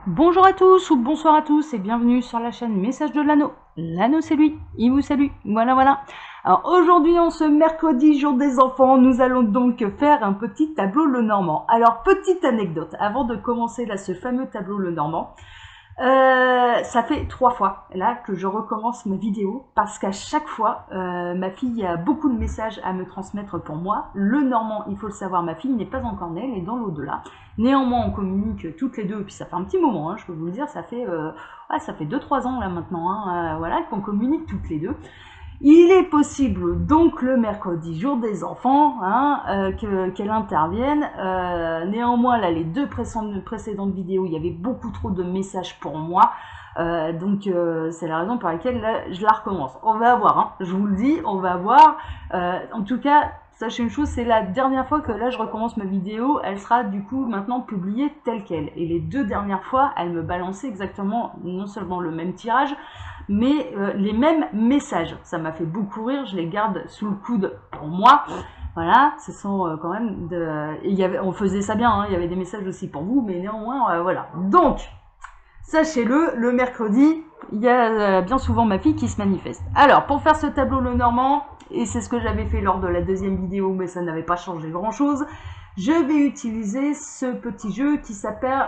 Bonjour à tous ou bonsoir à tous et bienvenue sur la chaîne Message de l'Anneau. L'Anneau c'est lui, il vous salue, voilà. Alors aujourd'hui en ce mercredi jour des enfants, nous allons donc faire un petit tableau Lenormand. Alors petite anecdote, avant de commencer là ce fameux tableau Lenormand, ça fait 3 fois là que je recommence ma vidéo parce qu'à chaque fois, ma fille a beaucoup de messages à me transmettre pour moi. Le normand, il faut le savoir, ma fille n'est pas encore née, elle est dans l'au-delà. Néanmoins, on communique toutes les deux, et puis ça fait un petit moment, hein, je peux vous le dire, ça fait 2-3 ans là maintenant, hein, voilà, qu'on communique toutes les deux. Il est possible donc le mercredi, jour des enfants, hein, qu'elle intervienne. Néanmoins, là, les deux précédentes vidéos, il y avait beaucoup trop de messages pour moi. C'est la raison pour laquelle là, je la recommence. On va voir, hein, je vous le dis, on va voir. En tout cas, sachez une chose, c'est la dernière fois que là je recommence ma vidéo, elle sera du coup maintenant publiée telle qu'elle. Et les deux dernières fois, elle me balançait exactement non seulement le même tirage, mais les mêmes messages. Ça m'a fait beaucoup rire, je les garde sous le coude pour moi. Voilà, ce sont quand même on faisait ça bien, hein, il y avait des messages aussi pour vous, mais néanmoins, voilà. Donc, sachez-le, le mercredi, il y a bien souvent ma fille qui se manifeste. Alors, pour faire ce tableau Lenormand, et c'est ce que j'avais fait lors de la deuxième vidéo, mais ça n'avait pas changé grand-chose, je vais utiliser ce petit jeu qui s'appelle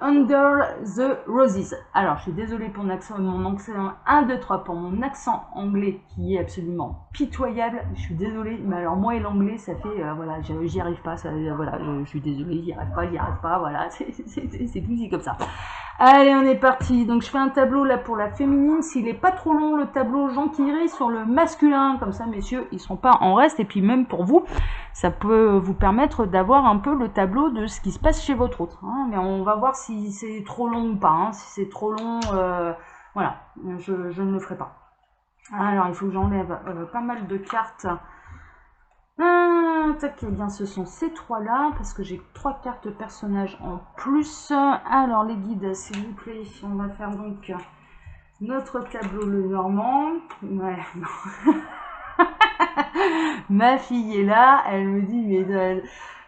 Under the Roses. Alors, je suis désolée pour mon accent 1, 2, 3 pour mon accent anglais qui est absolument pitoyable. Je suis désolée, mais alors moi et l'anglais, ça fait, voilà, j'y arrive pas, voilà, je suis désolée, j'y arrive pas, voilà, c'est tout dit comme ça. Allez, on est parti. Donc, je fais un tableau là pour la féminine. S'il est pas trop long, le tableau, j'enquillerai sur le masculin. Comme ça, messieurs, ils sont pas en reste. Et puis, même pour vous, ça peut vous permettre d'avoir un peu le tableau de ce qui se passe chez votre autre. Hein. Mais on va voir si c'est trop long ou pas. Hein. Si c'est trop long, voilà, je ne le ferai pas. Alors, il faut que j'enlève pas mal de cartes. Tac, et bien ce sont ces trois-là, parce que j'ai 3 cartes personnages en plus. Alors, les guides, s'il vous plaît, on va faire donc notre tableau Lenormand. Ouais, non. Ma fille est là, elle me dit, mais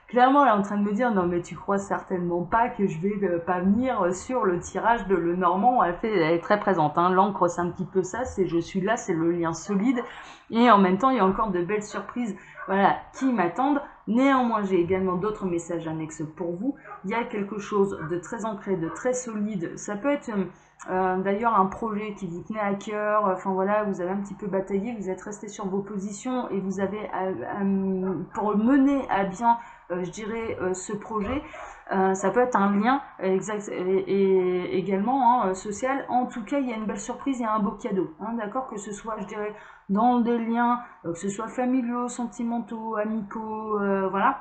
clairement, elle est en train de me dire, non mais tu crois certainement pas que je vais pas venir sur le tirage de Lenormand. Elle est très présente, hein. L'encre c'est un petit peu ça, c'est je suis là, c'est le lien solide. Et en même temps, il y a encore de belles surprises, voilà, qui m'attendent. Néanmoins, j'ai également d'autres messages annexes pour vous. Il y a quelque chose de très ancré, de très solide. Ça peut être d'ailleurs un projet qui vous tenait à cœur. Enfin voilà, vous avez un petit peu bataillé, vous êtes resté sur vos positions et vous avez, pour mener à bien, je dirais, ce projet, ça peut être un lien exact et également hein, social. En tout cas, il y a une belle surprise, il y a un beau cadeau. Hein, d'accord, que ce soit, je dirais, dans des liens, que ce soit familiaux, sentimentaux, amicaux, voilà.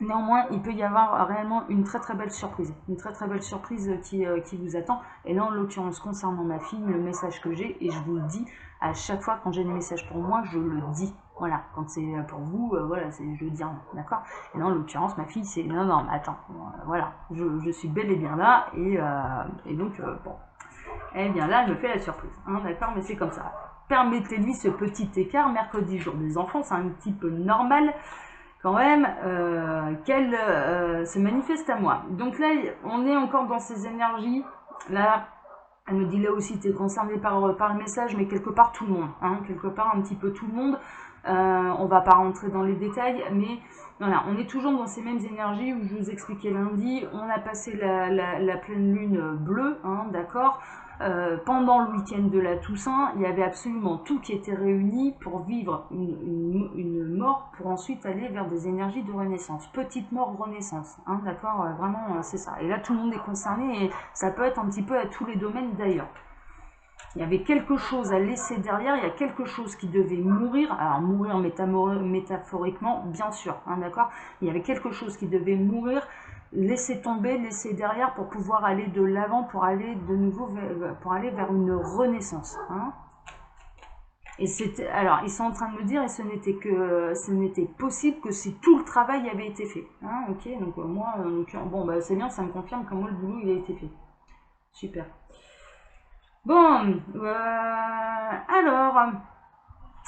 Néanmoins, il peut y avoir réellement une très très belle surprise. Une très très belle surprise qui vous attend. Et là, en l'occurrence, concernant ma fille, le message que j'ai, et je vous le dis, à chaque fois quand j'ai des messages pour moi, je le dis. Voilà, quand c'est pour vous, voilà, je dis rien, d'accord. Et là, en l'occurrence, ma fille, c'est non, mais attends, voilà, je suis bel et bien là, et donc, bon. Eh bien là, je fais la surprise, hein, d'accord, mais c'est comme ça. Permettez-lui ce petit écart, mercredi jour des enfants, c'est un petit peu normal quand même qu'elle se manifeste à moi. Donc là, on est encore dans ces énergies. Là, elle me dit là aussi, tu es concerné par le message, mais quelque part tout le monde. Hein, quelque part un petit peu tout le monde. On va pas rentrer dans les détails, mais voilà, on est toujours dans ces mêmes énergies où je vous expliquais lundi. On a passé la pleine lune bleue, hein, d'accord. Pendant le week-end de la Toussaint, il y avait absolument tout qui était réuni pour vivre une mort, pour ensuite aller vers des énergies de renaissance. Petite mort, renaissance, hein, d'accord, vraiment, c'est ça. Et là, tout le monde est concerné et ça peut être un petit peu à tous les domaines d'ailleurs. Il y avait quelque chose à laisser derrière, il y a quelque chose qui devait mourir, alors mourir métaphoriquement, bien sûr, hein, d'accord. Il y avait quelque chose qui devait mourir, laisser tomber, laisser derrière pour pouvoir aller de l'avant, pour aller de nouveau, pour aller vers une renaissance. Hein. Et c'était, alors ils sont en train de me dire, et ce n'était possible que si tout le travail avait été fait. Hein, ok, donc moi, bon, bah, c'est bien, ça me confirme que moi le boulot il a été fait. Super. Bon, alors,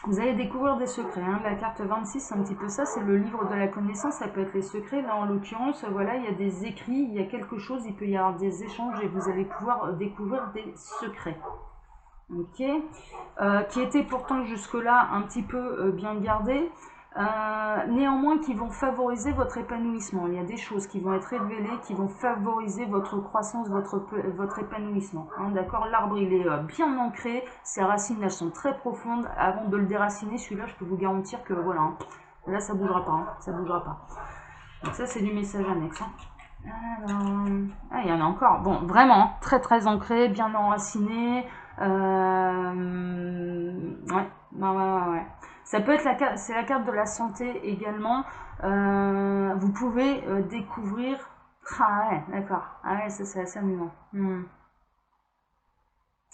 Vous allez découvrir des secrets. Hein. La carte 26, c'est un petit peu ça, c'est le livre de la connaissance, ça peut être les secrets. Là, en l'occurrence, voilà, il y a des écrits, il y a quelque chose, il peut y avoir des échanges et vous allez pouvoir découvrir des secrets. Ok, qui étaient pourtant jusque-là un petit peu bien gardés, néanmoins qui vont favoriser votre épanouissement. Il y a des choses qui vont être révélées, qui vont favoriser votre croissance, votre épanouissement. Hein, d'accord, l'arbre il est bien ancré, ses racines elles sont très profondes. Avant de le déraciner, celui-là je peux vous garantir que voilà, hein, là ça bougera pas, hein, ça bougera pas. Donc ça c'est du message annexe. Hein. Alors, ah, il y en a encore. Bon, vraiment, très très ancré, bien enraciné. Ouais. Ça peut être la carte, c'est la carte de la santé également. Vous pouvez découvrir. Ah ouais, d'accord. Ah ouais, ça c'est assez amusant.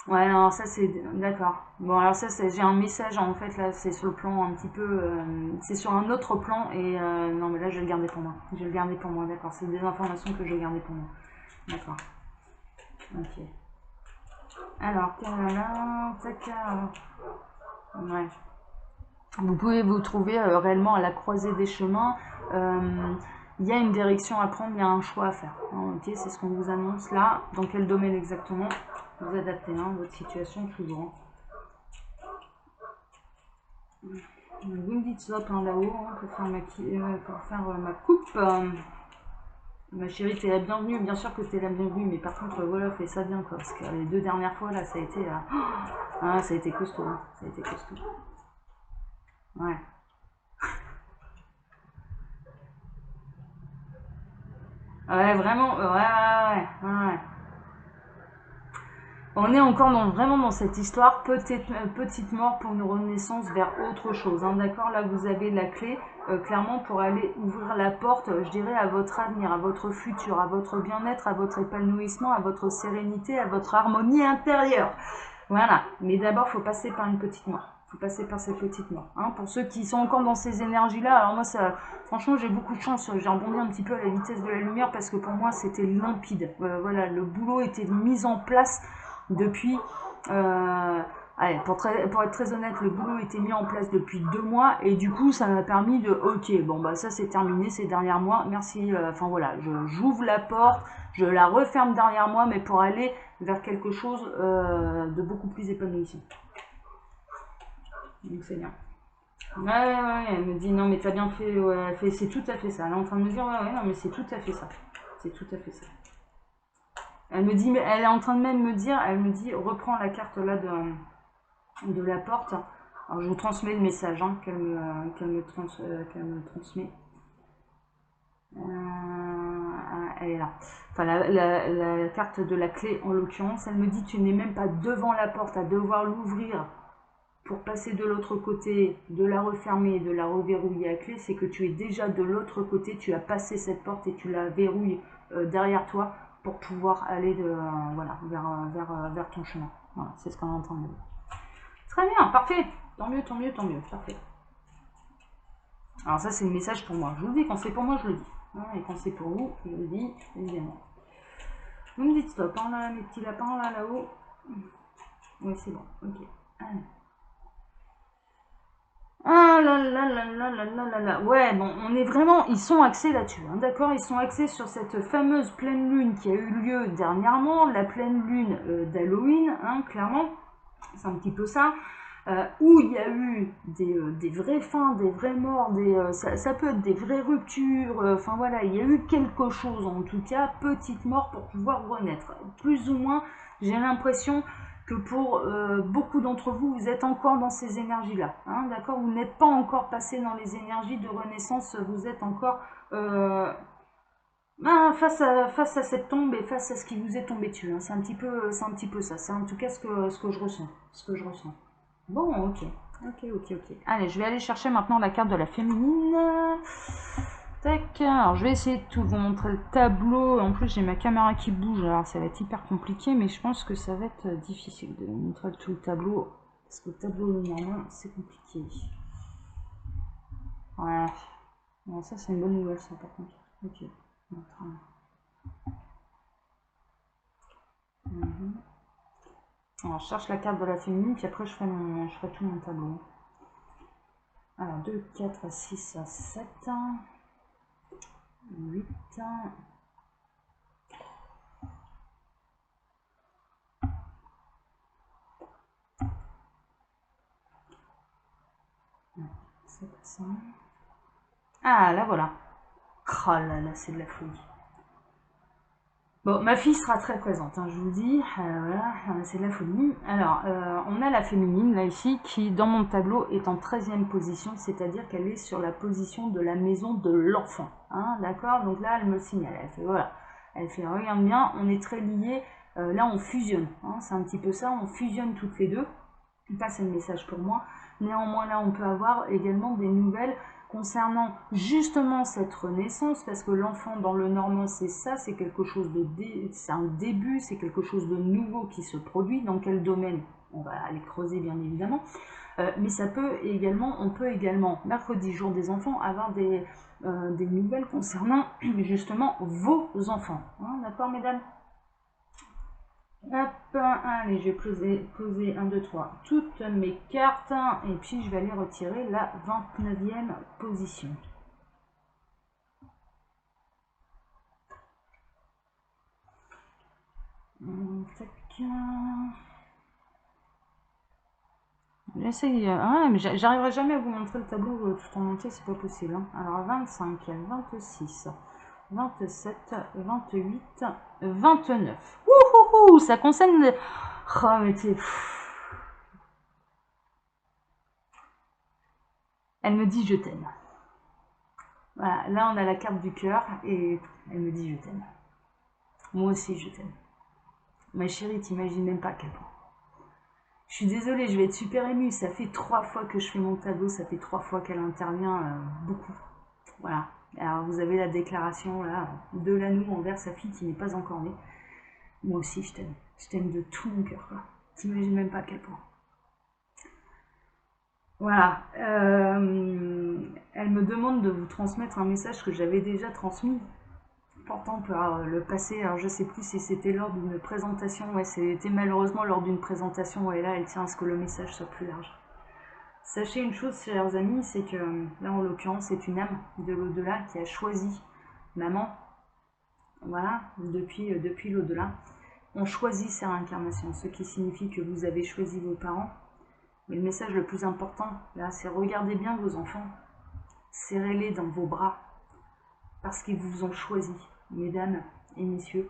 Ouais, alors ça c'est d'accord. Bon, alors ça c'est j'ai un message en fait là, c'est sur le plan un petit peu, c'est sur un autre plan et non mais là je vais le garder pour moi. Je vais le garder pour moi, d'accord. C'est des informations que je vais garder pour moi. D'accord. Ok. Alors, ouais. Vous pouvez vous trouver réellement à la croisée des chemins. Il y a une direction à prendre, il y a un choix à faire. Hein, ok, c'est ce qu'on vous annonce là. Dans quel domaine exactement? Vous adaptez hein, votre situation toujours. Vous me dites stop hein, là-haut hein, pour faire ma coupe. Ma chérie, t'es la bienvenue. Bien sûr que t'es la bienvenue, mais par contre, voilà, fais ça bien quoi. Parce que les 2 dernières fois là, ça a été, ça a été costaud. Hein, ça a été costaud. Ouais. Ouais, vraiment, ouais. On est encore vraiment dans cette histoire, petite mort pour une renaissance vers autre chose. Hein, d'accord, là vous avez la clé clairement pour aller ouvrir la porte, je dirais, à votre avenir, à votre futur, à votre bien-être, à votre épanouissement, à votre sérénité, à votre harmonie intérieure. Voilà, mais d'abord il faut passer par une petite mort. Il faut passer par cette petite mort. Hein. Pour ceux qui sont encore dans ces énergies-là, alors moi, ça, franchement, j'ai beaucoup de chance. J'ai rebondi un petit peu à la vitesse de la lumière parce que pour moi, c'était limpide. Voilà, le boulot était mis en place depuis... allez, pour être très honnête, le boulot était mis en place depuis 2 mois et du coup, ça m'a permis de... Ok, bon, bah ça, c'est terminé ces derniers mois. Merci. Enfin, voilà, j'ouvre la porte, je la referme derrière moi, mais pour aller vers quelque chose de beaucoup plus épanouissant. Donc c'est bien. Ouais, elle me dit non mais t'as bien fait, ouais, c'est tout à fait ça. Elle est en train de me dire ouais, non mais c'est tout à fait ça. C'est tout à fait ça. Elle me dit, elle est en train de même me dire, elle me dit reprends la carte là de la porte. Alors je vous transmets le message hein, qu'elle me transmet. Elle est là. Enfin, la carte de la clé en l'occurrence, elle me dit tu n'es même pas devant la porte à devoir l'ouvrir pour passer de l'autre côté, de la refermer et de la reverrouiller à clé, c'est que tu es déjà de l'autre côté, tu as passé cette porte et tu la verrouilles derrière toi pour pouvoir aller voilà, vers ton chemin. Voilà, c'est ce qu'on entend. Très bien, parfait. Tant mieux, parfait. Alors ça, c'est le message pour moi. Je vous le dis, quand c'est pour moi, je le dis. Hein, et quand c'est pour vous, je le dis, évidemment. Vous me dites stop, hein, là, mes petits lapins, là-haut. Oui, c'est bon, ok. Allez. Ah là là là là là là là là. Ouais, bon, on est vraiment, ils sont axés là-dessus, hein, d'accord? Ils sont axés sur cette fameuse pleine lune qui a eu lieu dernièrement, la pleine lune d'Halloween, hein, clairement, c'est un petit peu ça, où il y a eu des vraies fins, des vraies morts, ça peut être des vraies ruptures, enfin voilà, il y a eu quelque chose, en tout cas, petite mort pour pouvoir renaître. Plus ou moins, j'ai l'impression que pour beaucoup d'entre vous, vous êtes encore dans ces énergies-là. Hein, d'accord? Vous n'êtes pas encore passé dans les énergies de renaissance, vous êtes encore face à cette tombe et face à ce qui vous est tombé dessus. Hein. C'est un petit peu ça. C'est en tout cas ce que je ressens. Bon, ok. Allez, je vais aller chercher maintenant la carte de la féminine. Tac, alors je vais essayer de tout vous montrer le tableau. En plus, j'ai ma caméra qui bouge, alors ça va être hyper compliqué, mais je pense que ça va être difficile de vous montrer tout le tableau. Parce que le tableau normalement, c'est compliqué. Ouais. Bon, ça, c'est une bonne nouvelle, ça, par contre. Ok. Alors, je cherche la carte de la féminine, puis après, je ferai tout mon tableau. Alors 2, 4, 6, 7, 8, 700. Ah, là voilà. Oh là là, c'est de la folie. Bon, ma fille sera très présente, hein, je vous dis. Voilà, c'est de la folie. Alors, on a la féminine, là, ici, qui, dans mon tableau, est en 13e position, c'est-à-dire qu'elle est sur la position de la maison de l'enfant. Hein, d'accord? Donc là, elle me signale. Elle fait, voilà. Elle fait, regarde bien, on est très liés. Là, on fusionne. Hein, c'est un petit peu ça, on fusionne toutes les deux. Ça, c'est le message pour moi. Néanmoins, là, on peut avoir également des nouvelles concernant justement cette renaissance, parce que l'enfant dans le normand, c'est ça, c'est quelque chose de c'est un début, c'est quelque chose de nouveau qui se produit. Dans quel domaine? On va aller creuser bien évidemment. Mais ça peut également, on peut également, mercredi, jour des enfants, avoir des nouvelles concernant justement vos enfants. Hein, d'accord, mesdames? Hop, allez, je vais poser 1, 2, 3 toutes mes cartes et puis je vais aller retirer la 29e position. J'essaye, mais j'arriverai jamais à vous montrer le tableau tout en entier, c'est pas possible. Hein. Alors 25, 26, 27, 28, 29. Ouh, ça concerne... Oh, mais t'es... Elle me dit je t'aime. Voilà, là on a la carte du cœur et elle me dit je t'aime. Moi aussi je t'aime. Ma chérie, t'imagines même pas à quel point. Je suis désolée, je vais être super émue. Ça fait 3 fois que je fais mon tableau, ça fait 3 fois qu'elle intervient, beaucoup. Voilà. Alors vous avez la déclaration là, de l'anou envers sa fille qui n'est pas encore née. Moi aussi je t'aime. Je t'aime de tout mon cœur. T'imagines même pas à quel point. Voilà. Elle me demande de vous transmettre un message que j'avais déjà transmis. Pourtant par le passé, alors je sais plus si c'était lors d'une présentation, ouais, c'était malheureusement lors d'une présentation, et là elle tient à ce que le message soit plus large. Sachez une chose, chers amis, c'est que là en l'occurrence c'est une âme de l'au-delà qui a choisi maman, voilà, depuis l'au-delà. On choisit sa réincarnation, ce qui signifie que vous avez choisi vos parents. Mais le message le plus important, là, c'est regardez bien vos enfants, serrez-les dans vos bras, parce qu'ils vous ont choisi, mesdames et messieurs,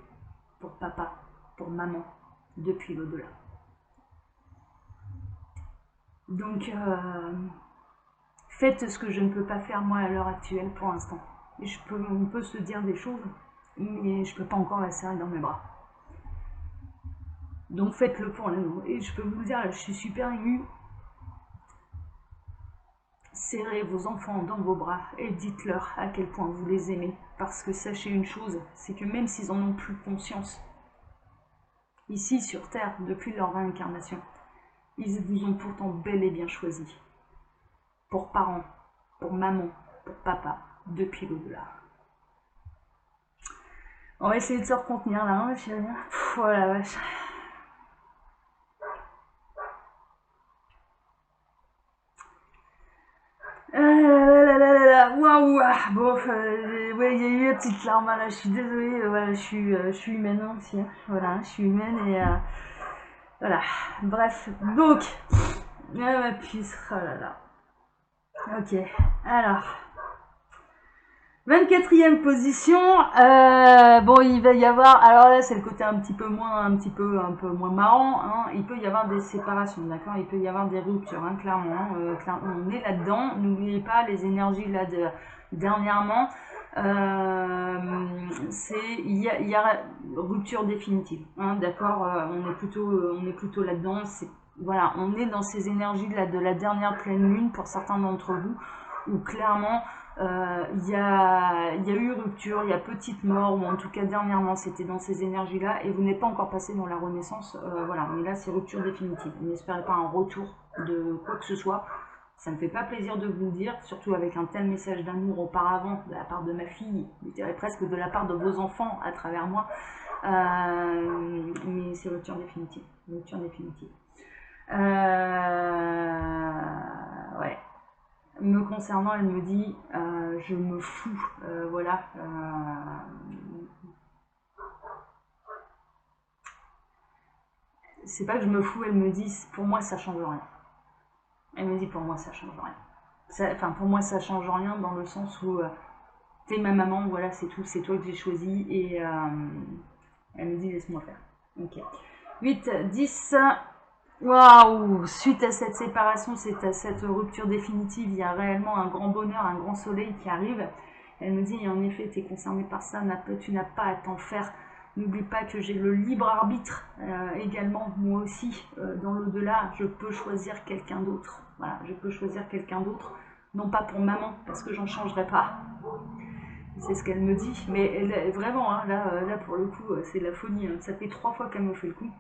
pour papa, pour maman, depuis l'au-delà. Donc, faites ce que je ne peux pas faire moi à l'heure actuelle pour l'instant. On peut se dire des choses, mais je ne peux pas encore la serrer dans mes bras. Donc faites-le pour l'amour. Et je peux vous le dire, je suis super émue. Serrez vos enfants dans vos bras et dites-leur à quel point vous les aimez. Parce que sachez une chose, c'est que même s'ils en ont plus conscience, ici sur Terre, depuis leur réincarnation, ils vous ont pourtant bel et bien choisi. Pour parents, pour maman, pour papa, depuis l'au-delà. On va essayer de se recontenir là, hein, chérie. Oh la vache. Waouh. Bon, ouais, il y a eu une petite larme là. Je suis désolée. Voilà, je suis humaine aussi. Hein. Voilà, je suis humaine et voilà. Bref, donc, ma puce. Oh là là. Ok. Alors. 24e position, bon il va y avoir, alors là c'est le côté un peu moins marrant, hein, il peut y avoir des séparations, d'accord, il peut y avoir des ruptures, hein, clairement, on est là-dedans, n'oubliez pas les énergies là de dernièrement, il y a rupture définitive, hein, d'accord, on est plutôt là-dedans, voilà, on est dans ces énergies là de la dernière pleine lune pour certains d'entre vous, où clairement il y a eu rupture, il y a petite mort, ou en tout cas dernièrement c'était dans ces énergies-là, et vous n'êtes pas encore passé dans la renaissance, voilà, mais là c'est rupture définitive. N'espérez pas un retour de quoi que ce soit, ça ne me fait pas plaisir de vous le dire, surtout avec un tel message d'amour auparavant de la part de ma fille, je dirais presque de la part de vos enfants à travers moi, mais c'est rupture définitive, rupture définitive. Ouais. Me concernant, elle me dit je me fous, voilà. C'est pas que je me fous, elle me dit pour moi ça change rien. Elle me dit pour moi ça change rien. Enfin, pour moi ça change rien dans le sens où t'es ma maman, voilà, c'est tout, c'est toi que j'ai choisi et elle me dit laisse-moi faire. Ok. 8, 10. Waouh! Suite à cette séparation, c'est à cette rupture définitive, il y a réellement un grand bonheur, un grand soleil qui arrive. Elle me dit, et en effet, tu es concerné par ça, tu n'as pas à t'en faire. N'oublie pas que j'ai le libre arbitre également, moi aussi, dans l'au-delà, je peux choisir quelqu'un d'autre. Voilà, je peux choisir quelqu'un d'autre, non pas pour maman, parce que j'en changerai pas. C'est ce qu'elle me dit, mais elle, vraiment, hein, là pour le coup, c'est la folie. Hein. Ça fait 3 fois qu'elle me fait le coup.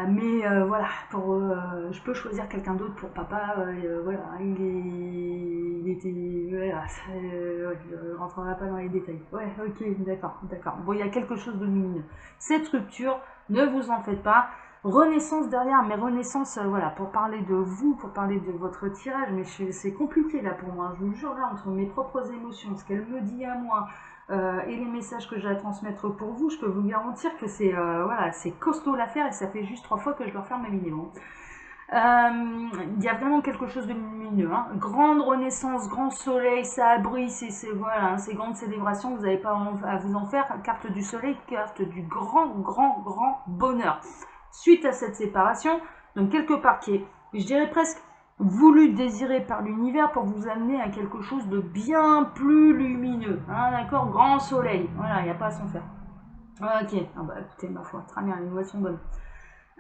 Mais voilà, je peux choisir quelqu'un d'autre pour papa. Voilà, il était. Voilà, ouais, je ne rentrerai pas dans les détails. Ouais, ok, d'accord, d'accord. Bon, il y a quelque chose de lumineux. Cette rupture, ne vous en faites pas. Renaissance derrière, mais renaissance, voilà, pour parler de vous, pour parler de votre tirage, mais c'est compliqué là pour moi. Je vous jure, là, entre mes propres émotions, ce qu'elle me dit à moi, et les messages que j'ai à transmettre pour vous, je peux vous garantir que c'est voilà, c'est costaud l'affaire et ça fait juste 3 fois que je leur ferme ma vidéo. Il y a vraiment quelque chose de lumineux. Hein. Grande renaissance, grand soleil, ça brille, c'est voilà, hein, ces grandes célébrations, vous n'avez pas à vous en faire. Carte du soleil, carte du grand, grand, grand bonheur. Suite à cette séparation, donc quelque part qui est, je dirais presque, voulu, désiré par l'univers pour vous amener à quelque chose de bien plus lumineux. Hein, d'accord? Grand soleil. Voilà, il n'y a pas à s'en faire. Ok, ah bah écoutez, ma foi, très bien, les nouvelles sont bonnes.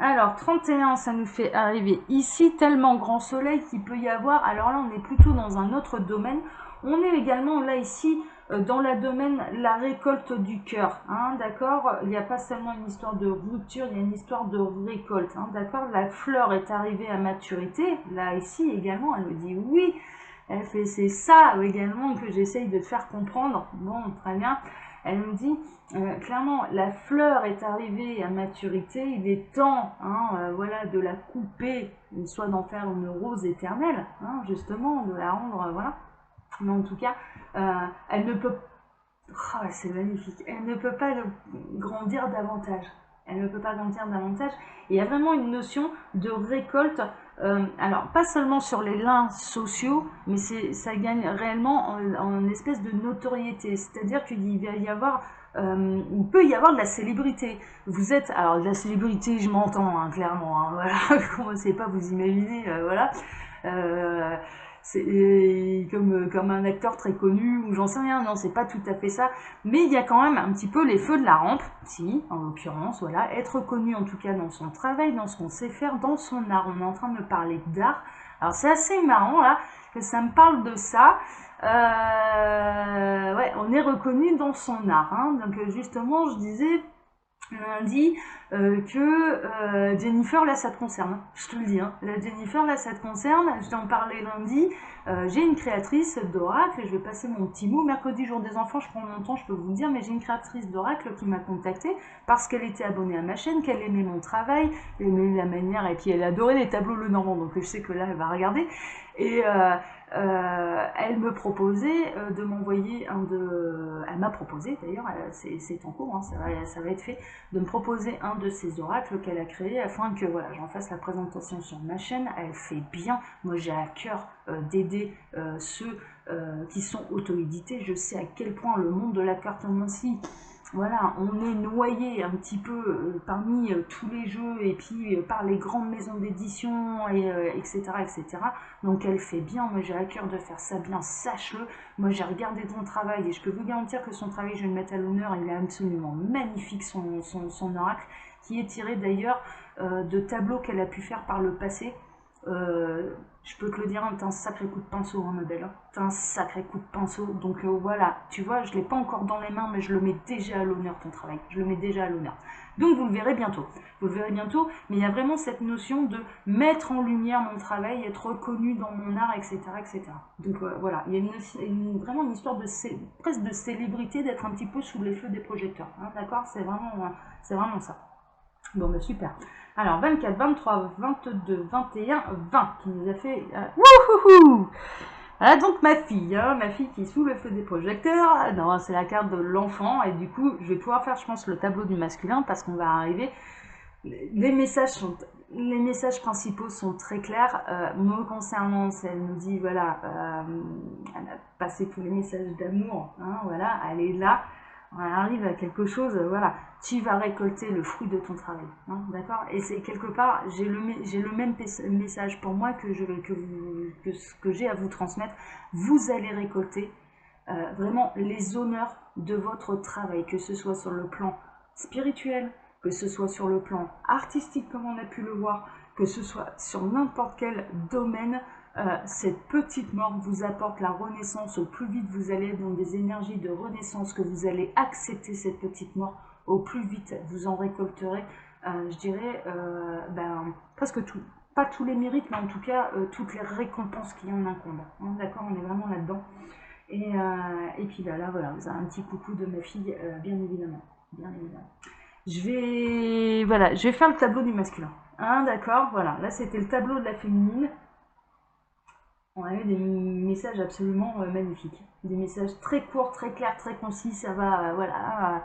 Alors, 31, ça nous fait arriver ici, tellement grand soleil qu'il peut y avoir. Alors là, on est plutôt dans un autre domaine. On est également là, ici, dans le domaine la récolte du cœur. Hein, d'accord? Il n'y a pas seulement une histoire de rupture, il y a une histoire de récolte. Hein, d'accord? La fleur est arrivée à maturité. Là, ici, également, elle me dit oui. Elle fait, c'est ça également que j'essaye de te faire comprendre. Bon, très bien. Elle me dit, clairement, la fleur est arrivée à maturité, il est temps hein, voilà, de la couper, soit d'en faire une rose éternelle, hein, justement, de la rendre, voilà. Mais en tout cas, elle ne peut, oh, c'est magnifique, elle ne peut pas grandir davantage. Elle ne peut pas grandir davantage. Et il y a vraiment une notion de récolte. Alors, pas seulement sur les liens sociaux, mais ça gagne réellement en espèce de notoriété. C'est-à-dire qu'il va y avoir, il peut y avoir de la célébrité. Vous êtes, alors de la célébrité, je m'entends, hein, clairement. Hein, voilà, commencez pas à vous imaginer, voilà. C'est comme un acteur très connu ou j'en sais rien, non c'est pas tout à fait ça, mais il y a quand même un petit peu les feux de la rampe, si en l'occurrence, voilà, être connu en tout cas dans son travail, dans ce qu'on sait faire, dans son art, on est en train de me parler d'art, alors c'est assez marrant là, que ça me parle de ça, ouais, on est reconnu dans son art, hein. Donc justement je disais lundi que Jennifer là ça te concerne, je te le dis, hein. La Jennifer là ça te concerne, je t'en parlais lundi, j'ai une créatrice d'oracle, je vais passer mon petit mot, mercredi jour des enfants, je prends mon temps, je peux vous le dire, mais j'ai une créatrice d'oracle qui m'a contactée parce qu'elle était abonnée à ma chaîne, qu'elle aimait mon travail, elle aimait la manière, et puis elle adorait les tableaux Lenormand, donc je sais que là elle va regarder, et elle me proposait de m'envoyer elle m'a proposé d'ailleurs, c'est en cours, hein, ça va être fait, de me proposer un de ces oracles qu'elle a créé afin que voilà, j'en fasse la présentation sur ma chaîne. Elle fait bien, moi j'ai à cœur d'aider ceux qui sont auto-édités. Je sais à quel point le monde de la cartomancie, voilà, on est noyé un petit peu parmi tous les jeux et puis par les grandes maisons d'édition, etc., etc. Donc elle fait bien, moi j'ai à cœur de faire ça bien, sache-le. Moi j'ai regardé ton travail et je peux vous garantir que son travail, je vais le mettre à l'honneur, il est absolument magnifique, son oracle, qui est tiré d'ailleurs de tableaux qu'elle a pu faire par le passé. Je peux te le dire, hein, t'as un sacré coup de pinceau, hein, ma belle. T'as un sacré coup de pinceau. Donc voilà, tu vois, je ne l'ai pas encore dans les mains, mais je le mets déjà à l'honneur, ton travail. Je le mets déjà à l'honneur. Donc vous le verrez bientôt. Vous le verrez bientôt, mais il y a vraiment cette notion de mettre en lumière mon travail, être reconnu dans mon art, etc. etc. Donc voilà, il y a vraiment une histoire de presque de célébrité, d'être un petit peu sous les feux des projecteurs. Hein, d'accord? C'est vraiment ça. Bon, bah super. Alors, 24, 23, 22, 21, 20, qui nous a fait... wouhouhou. Voilà donc ma fille qui est sous le feu des projecteurs. Non, c'est la carte de l'enfant. Et du coup, je vais pouvoir faire, je pense, le tableau du masculin parce qu'on va arriver... Les messages principaux sont très clairs. Me concernant, elle nous dit, voilà, elle a passé tous les messages d'amour, hein, voilà, elle est là. On arrive à quelque chose, voilà, tu vas récolter le fruit de ton travail, hein, d'accord. Et c'est quelque part, j'ai le même message pour moi que j'ai à vous transmettre. Vous allez récolter vraiment les honneurs de votre travail, que ce soit sur le plan spirituel, que ce soit sur le plan artistique comme on a pu le voir, que ce soit sur n'importe quel domaine. Cette petite mort vous apporte la renaissance. Au plus vite vous allez dans des énergies de renaissance, que vous allez accepter cette petite mort, au plus vite vous en récolterez, je dirais, presque tout. Pas tous les mérites, mais en tout cas toutes les récompenses qui en incombent. Hein, d'accord, on est vraiment là-dedans. Et puis là, voilà, vous avez un petit coucou de ma fille, bien évidemment. Bien évidemment. Je vais faire le tableau du masculin. Hein, d'accord, voilà. Là, c'était le tableau de la féminine. On a eu des messages absolument magnifiques. Des messages très courts, très clairs, très concis. Ça va, voilà.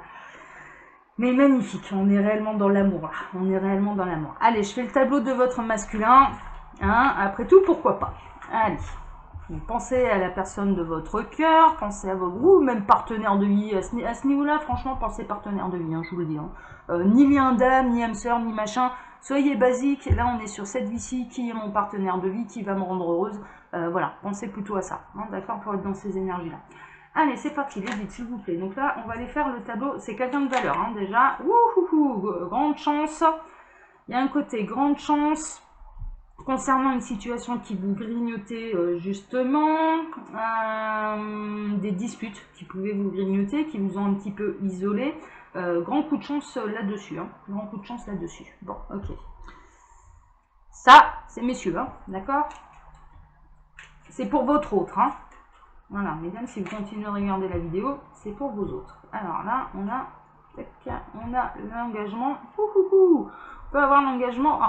Mais magnifique. On est réellement dans l'amour, là. On est réellement dans l'amour. Allez, je fais le tableau de votre masculin. Hein, après tout, pourquoi pas. Allez. Donc, pensez à la personne de votre cœur, pensez à vos même partenaires de vie. À ce niveau-là, franchement, pensez partenaire de vie, hein, je vous le dis. Hein. Ni lien d'âme, ni âme sœur, ni machin. Soyez basique. Là, on est sur cette vie-ci. Qui est mon partenaire de vie? Qui va me rendre heureuse? Voilà, pensez plutôt à ça. Hein, d'accord, pour être dans ces énergies-là. Allez, c'est parti, les guides, s'il vous plaît. Donc là, on va aller faire le tableau. C'est quelqu'un de valeur, hein, déjà. Wouhouhou, grande chance. Il y a un côté grande chance. Concernant une situation qui vous grignotait justement, des disputes qui pouvaient vous grignoter, qui vous ont un petit peu isolé, grand coup de chance là-dessus, hein. Grand coup de chance là-dessus. Bon, ok. Ça, c'est messieurs, hein, d'accord? C'est pour votre autre, hein. Voilà, mesdames, si vous continuez à regarder la vidéo, c'est pour vos autres. Alors là, on a l'engagement. On peut avoir l'engagement. Oh.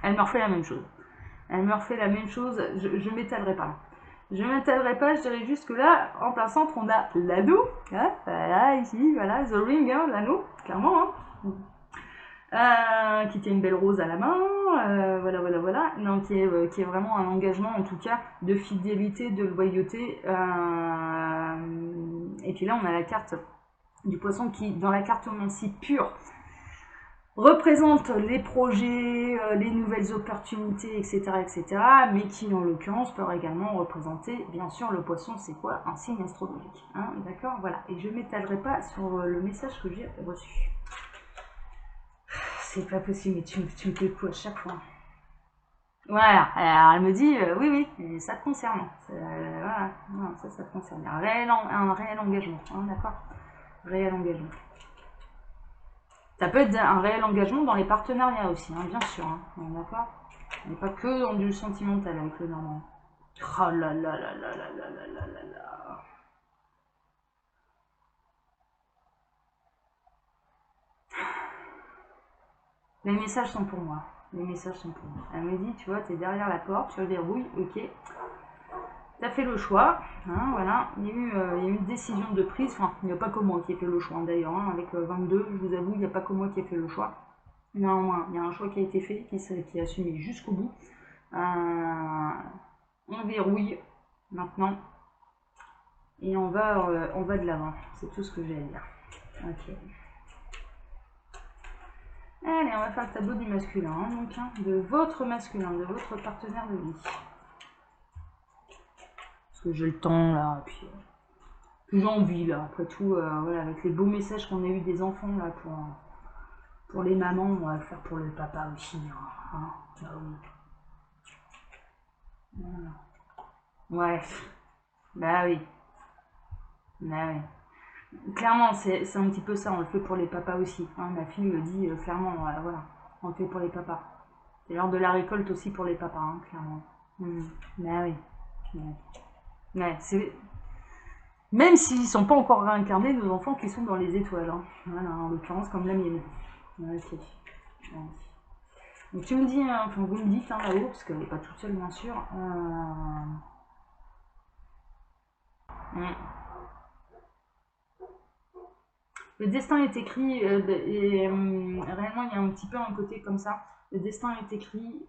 Elle me refait la même chose. Elle me refait la même chose. Je m'étalerai pas. Je m'étalerai pas. Je dirais juste que là, en plein centre, on a l'anneau. Hein, voilà, ici, voilà, the ring, hein, l'anneau, clairement. Hein. Qui tient une belle rose à la main. Voilà. Non, qui est vraiment un engagement, en tout cas, de fidélité, de loyauté. Et puis là, on a la carte du poisson qui, dans la cartomancie pure, représente les projets, les nouvelles opportunités, etc., mais qui, en l'occurrence, peut également représenter, bien sûr, le poisson, c'est quoi? Un signe astrologique. Hein, d'accord? Voilà. Et je ne m'étalerai pas sur le message que j'ai reçu. C'est pas possible, mais tu me fais quoi à chaque fois? Voilà. Alors, elle me dit, oui, ça te concerne. Voilà. Non, ça te concerne. Un réel engagement. Hein, d'accord? Réel engagement. Ça peut être un réel engagement dans les partenariats aussi, hein, bien sûr. Hein, d'accord? On n'est pas que dans du sentimental avec le normand. Oh là là là là là là là là là là. Les messages sont pour moi. Les messages sont pour moi. Elle me dit, tu vois, tu es derrière la porte, tu verrouilles, ok. Tu as fait le choix, hein, voilà. Il y a eu une décision de prise. Enfin, il n'y a pas que moi qui ai fait le choix, hein, d'ailleurs. Hein, avec 22, je vous avoue, il n'y a pas que moi qui ai fait le choix. Néanmoins, il y a un choix qui a été fait, qui est assumé jusqu'au bout. On verrouille maintenant. Et on va de l'avant. C'est tout ce que j'ai à dire. Ok. Allez, on va faire le tableau du masculin, hein, donc, hein, de votre masculin, de votre partenaire de vie. Parce que j'ai le temps là, et puis j'ai envie là, après tout, voilà, avec les beaux messages qu'on a eu des enfants là pour les mamans, on va le faire pour le papa aussi. Hein. Bah oui. Voilà. Ouais. Bah oui. Bah oui. Clairement, c'est un petit peu ça, on le fait pour les papas aussi. Hein. Ma fille me dit clairement, voilà, on le fait pour les papas. C'est l'heure de la récolte aussi pour les papas, hein, clairement. Bah oui. Ouais, c'est... Même s'ils ne sont pas encore réincarnés, nos enfants qui sont dans les étoiles. Hein. Voilà, en l'occurrence comme la mienne. Ok. Donc tu me dis, hein, enfin vous me dites hein, là-haut, parce qu'elle n'est pas toute seule bien sûr. Le destin est écrit, et réellement il y a un petit peu un côté comme ça. Le destin est écrit,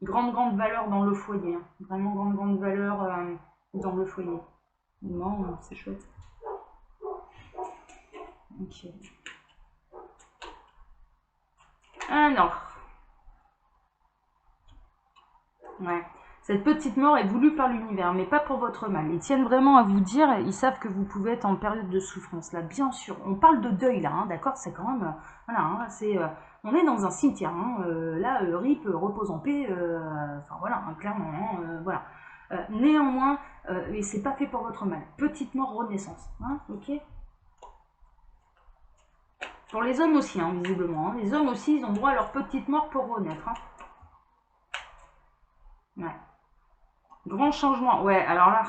grande valeur dans le foyer. Hein. Vraiment grande valeur dans le foyer. Non, c'est chouette. Ok. Alors. Ouais. Cette petite mort est voulue par l'univers, mais pas pour votre mal. Ils tiennent vraiment à vous dire, ils savent que vous pouvez être en période de souffrance. Là, bien sûr, on parle de deuil là, hein, d'accord. C'est quand même, voilà, hein, c'est, on est dans un cimetière. Hein, là, Rip repose en paix. Enfin voilà, hein, clairement, hein, voilà. Néanmoins, et c'est pas fait pour votre mal. Petite mort renaissance, hein, ok. Pour les hommes aussi, hein, visiblement. Hein. Les hommes aussi, ils ont droit à leur petite mort pour renaître. Hein. Ouais. Grand changement, ouais, alors là,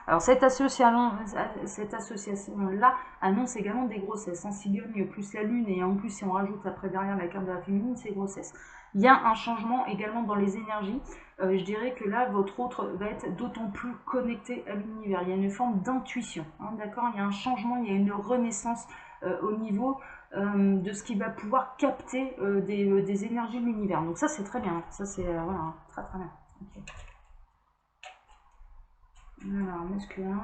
alors cette association-là annonce également des grossesses. Hein, Cigogne plus la lune, et en plus si on rajoute après derrière la carte de la féminine, c'est grossesse. Il y a un changement également dans les énergies. Je dirais que là, votre autre va être d'autant plus connecté à l'univers. Il y a une forme d'intuition, hein, d'accord. Il y a un changement, il y a une renaissance au niveau de ce qui va pouvoir capter des énergies de l'univers. Donc ça, c'est très bien. Ça, c'est voilà, très très bien. Okay. Alors, masculin.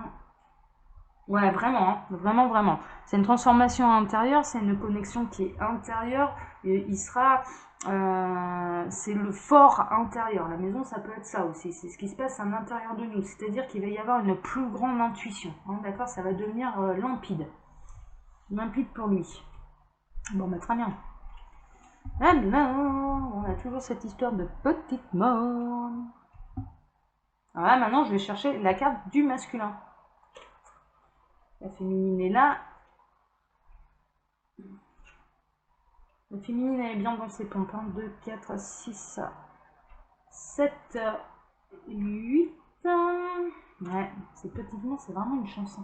Ouais, vraiment, hein, vraiment. C'est une transformation intérieure, c'est une connexion qui est intérieure. Et il sera. C'est le fort intérieur. La maison, ça peut être ça aussi. C'est ce qui se passe à l'intérieur de nous. C'est-à-dire qu'il va y avoir une plus grande intuition. Hein, d'accord. Ça va devenir limpide. Limpide pour lui. Bon, bah, très bien. Alors, on a toujours cette histoire de petite mort. Alors là, maintenant, je vais chercher la carte du masculin. La féminine est là. La féminine, elle est bien dans ses pompes. Hein. 2, 4, 6, 7, 8. Ouais, ces petites mots, c'est vraiment une chanson.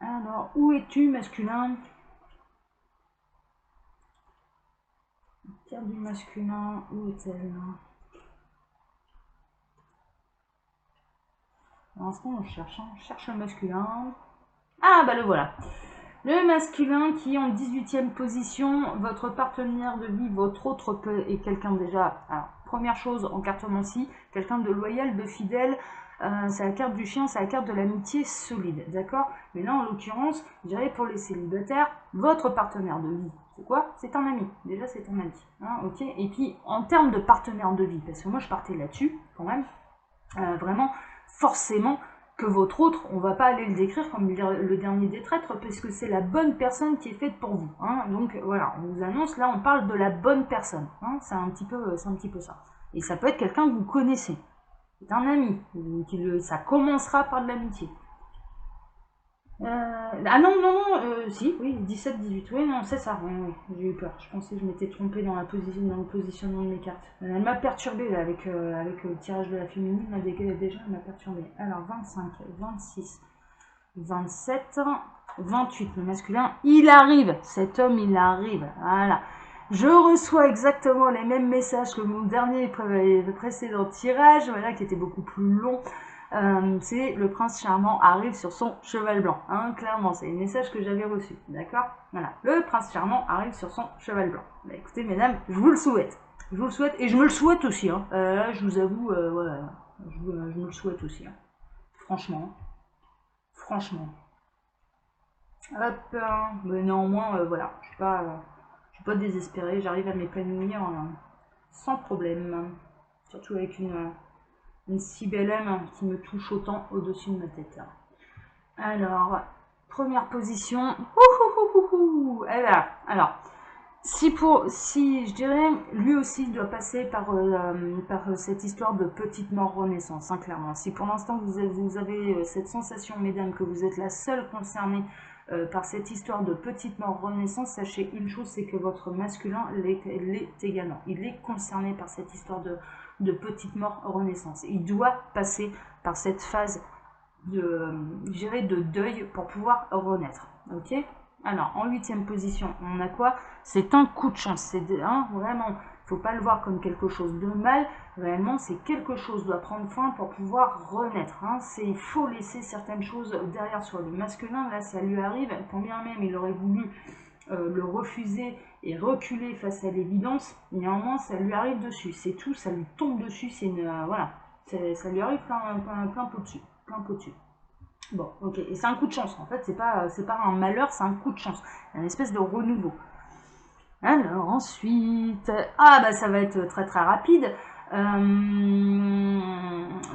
Alors, où es-tu, masculin? Carte du masculin, où est-elle? Pour l'instant, on cherche le masculin. Ah, bah le voilà. Le masculin qui est en 18e position, votre partenaire de vie, votre autre est quelqu'un déjà, alors première chose en cartomancie, quelqu'un de loyal, de fidèle, c'est la carte du chien, c'est la carte de l'amitié solide, d'accord. Mais là en l'occurrence, je dirais pour les célibataires, votre partenaire de vie, c'est quoi? C'est un ami, déjà c'est un ami, hein, ok. Et puis en termes de partenaire de vie, parce que moi je partais là-dessus quand même, vraiment, forcément, que votre autre, on va pas aller le décrire comme le dernier des traîtres, parce que c'est la bonne personne qui est faite pour vous. Hein. Donc voilà, on vous annonce, là on parle de la bonne personne. Hein. C'est un petit peu ça. Et ça peut être quelqu'un que vous connaissez. C'est un ami. Ça commencera par de l'amitié. Ah non, si, oui, 17, 18, oui, non, c'est ça, oui, j'ai eu peur. Je pensais que je m'étais trompée dans le positionnement de mes cartes. Elle m'a perturbée là, avec le tirage de la féminine, là, déjà, elle m'a perturbée. Alors, 25, 26, 27, 28, le masculin, il arrive, cet homme, il arrive, voilà. Je reçois exactement les mêmes messages que mon dernier précédent tirage, voilà, qui était beaucoup plus long. C'est le prince charmant arrive sur son cheval blanc. Hein, clairement, c'est le message que j'avais reçu. D'accord. Voilà. Le prince charmant arrive sur son cheval blanc. Bah, écoutez, mesdames, je vous le souhaite. Je vous le souhaite et je me le souhaite aussi. Hein. Là, je vous avoue, voilà, je me le souhaite aussi. Hein. Franchement. Franchement. Hop. Mais néanmoins, voilà. Je suis pas désespérée. J'arrive à m'épanouir sans problème. Surtout avec une si belle âme qui me touche autant au-dessus de ma tête. Alors, première position. Alors, si je dirais, lui aussi doit passer par cette histoire de petite mort renaissance, hein, clairement. Si pour l'instant vous avez cette sensation, mesdames, que vous êtes la seule concernée par cette histoire de petite mort renaissance, sachez une chose, c'est que votre masculin l'est également. Il est concerné par cette histoire de petite mort renaissance. Il doit passer par cette phase de deuil pour pouvoir renaître. Ok. Alors, en 8e position, on a quoi? C'est un coup de chance. C'est vraiment, il ne faut pas le voir comme quelque chose de mal. Réellement, c'est quelque chose doit prendre fin pour pouvoir renaître. Il faut laisser certaines choses derrière sur le masculin. Là, ça lui arrive, quand bien même il aurait voulu le refuser et reculer face à l'évidence, néanmoins, ça lui arrive dessus. C'est tout, ça lui tombe dessus. C'est une voilà, ça lui arrive plein pot dessus, plein pot dessus. Bon, ok, et c'est un coup de chance, en fait, c'est pas un malheur, c'est un coup de chance, une espèce de renouveau. Alors ensuite, bah ça va être très très rapide,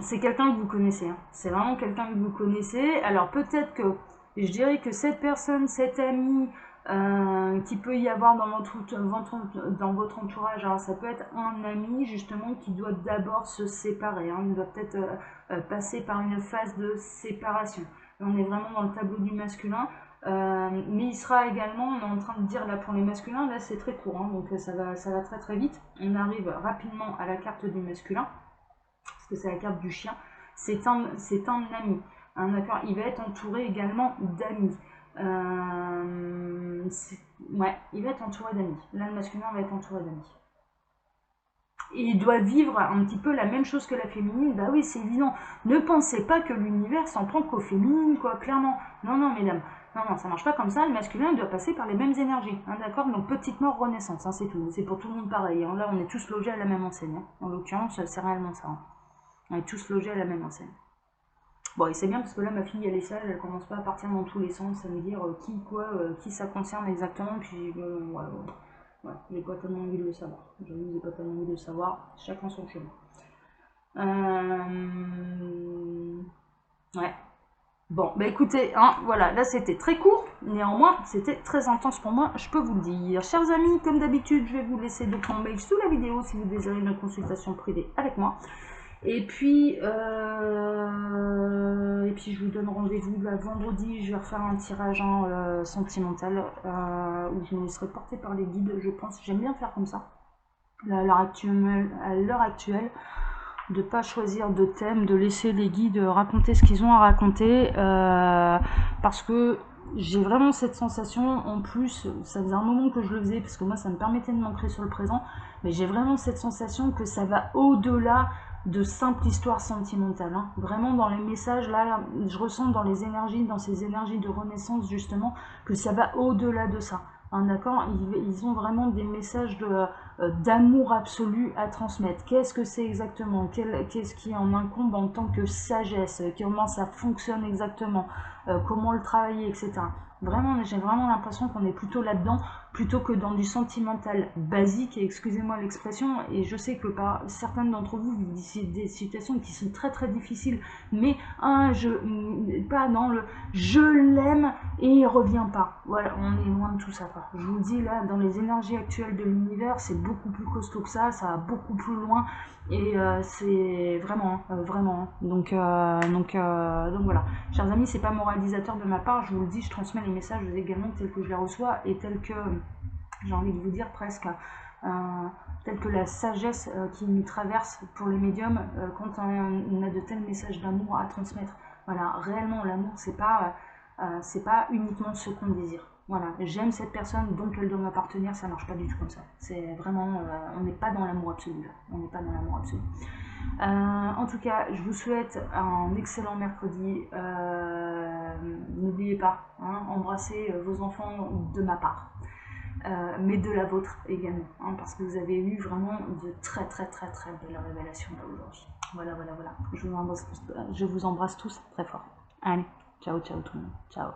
c'est quelqu'un que vous connaissez, c'est vraiment quelqu'un que vous connaissez, alors peut-être que, je dirais que cette personne, cet ami, qui peut y avoir dans votre entourage, alors ça peut être un ami justement qui doit d'abord se séparer, il doit peut-être passer par une phase de séparation. Là, on est vraiment dans le tableau du masculin, mais il sera également, on est en train de dire là pour les masculins, là c'est très court, donc ça va très très vite. On arrive rapidement à la carte du masculin, parce que c'est la carte du chien. C'est un ami, d'accord. Il va être entouré également d'amis. Ouais, il va être entouré d'amis. Là, le masculin va être entouré d'amis. Et il doit vivre un petit peu la même chose que la féminine. Bah oui, c'est évident. Ne pensez pas que l'univers s'en prend qu'aux féminines, quoi, clairement. Non, non, mesdames. Non, ça marche pas comme ça. Le masculin, il doit passer par les mêmes énergies. D'accord. Donc, petite mort, renaissance, c'est tout. C'est pour tout le monde pareil. Là, on est tous logés à la même enseigne. En l'occurrence, c'est réellement ça. On est tous logés à la même enseigne. Bon, et c'est bien parce que là, ma fille, elle est sage, elle commence pas à partir dans tous les sens, à me dire qui ça concerne exactement, puis ouais, j'ai pas tellement envie de le savoir. J'avoue, j'ai pas tellement envie de le savoir, chacun son chemin. Ouais. Bon, bah écoutez, voilà, là c'était très court, néanmoins c'était très intense pour moi, je peux vous le dire. Chers amis, comme d'habitude, je vais vous laisser donc mon mail sous la vidéo si vous désirez une consultation privée avec moi. Et puis je vous donne rendez-vous là, vendredi, je vais refaire un tirage sentimental où je me laisserai porter par les guides, je pense. J'aime bien faire comme ça. Là, à l'heure actuelle, de pas choisir de thème, de laisser les guides raconter ce qu'ils ont à raconter, parce que j'ai vraiment cette sensation, en plus, ça faisait un moment que je le faisais, parce que moi ça me permettait de m'ancrer sur le présent, mais j'ai vraiment cette sensation que ça va au-delà de simple histoire sentimentale. Vraiment dans les messages, là, je ressens dans les énergies, dans ces énergies de renaissance justement, que ça va au-delà de ça. D'accord, ils ont vraiment des messages d'amour absolu à transmettre. Qu'est-ce que c'est exactement? Qu'est-ce qui en incombe en tant que sagesse? Comment ça fonctionne exactement? Comment le travailler, etc. Vraiment, j'ai vraiment l'impression qu'on est plutôt là-dedans, plutôt que dans du sentimental basique, et excusez-moi l'expression, et je sais que par certains d'entre vous vivent des situations qui sont très très difficiles, mais pas dans le je l'aime et il revient pas. Voilà, on est loin de tout ça, quoi. Je vous le dis, là, dans les énergies actuelles de l'univers, c'est beaucoup plus costaud que ça va beaucoup plus loin, et c'est vraiment. Donc voilà. Chers amis, c'est pas moralisateur de ma part, je vous le dis, je transmets les messages également tels que je les reçois, et tels que, j'ai envie de vous dire presque, telle que la sagesse qui nous traverse pour les médiums quand on a de tels messages d'amour à transmettre. Voilà, réellement, l'amour, c'est pas uniquement ce qu'on désire. Voilà, j'aime cette personne, donc elle doit m'appartenir, ça marche pas du tout comme ça. C'est vraiment, on n'est pas dans l'amour absolu là. On n'est pas dans l'amour absolu. En tout cas, je vous souhaite un excellent mercredi. N'oubliez pas, embrassez vos enfants de ma part. Mais de la vôtre également, parce que vous avez eu vraiment de très très très très belles révélations aujourd'hui. Voilà. Je vous embrasse tous très fort. Allez, ciao tout le monde. Ciao.